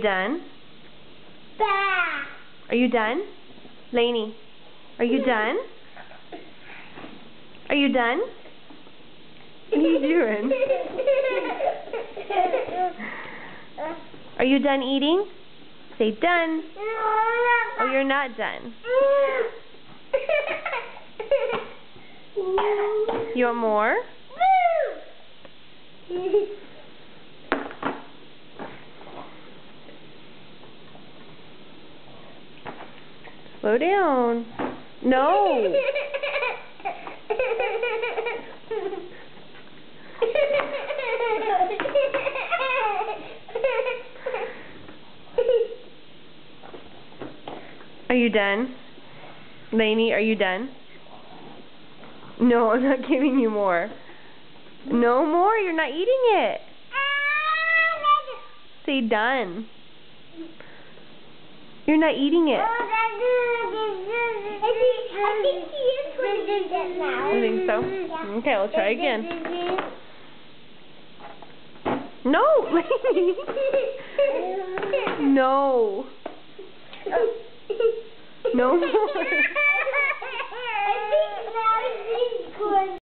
Done? Bah. Are you done? Lainey, are you done? Are you done? What are you doing? Are you done eating? Say done. Oh, you're not done. You want more? Slow down. No. Are you done? Lainey, are you done? No, I'm not giving you more. No more? You're not eating it. Say done. You're not eating it. I think he is putting it now. I think so? Yeah. Okay, I'll try again. No, Lainey. No. No more.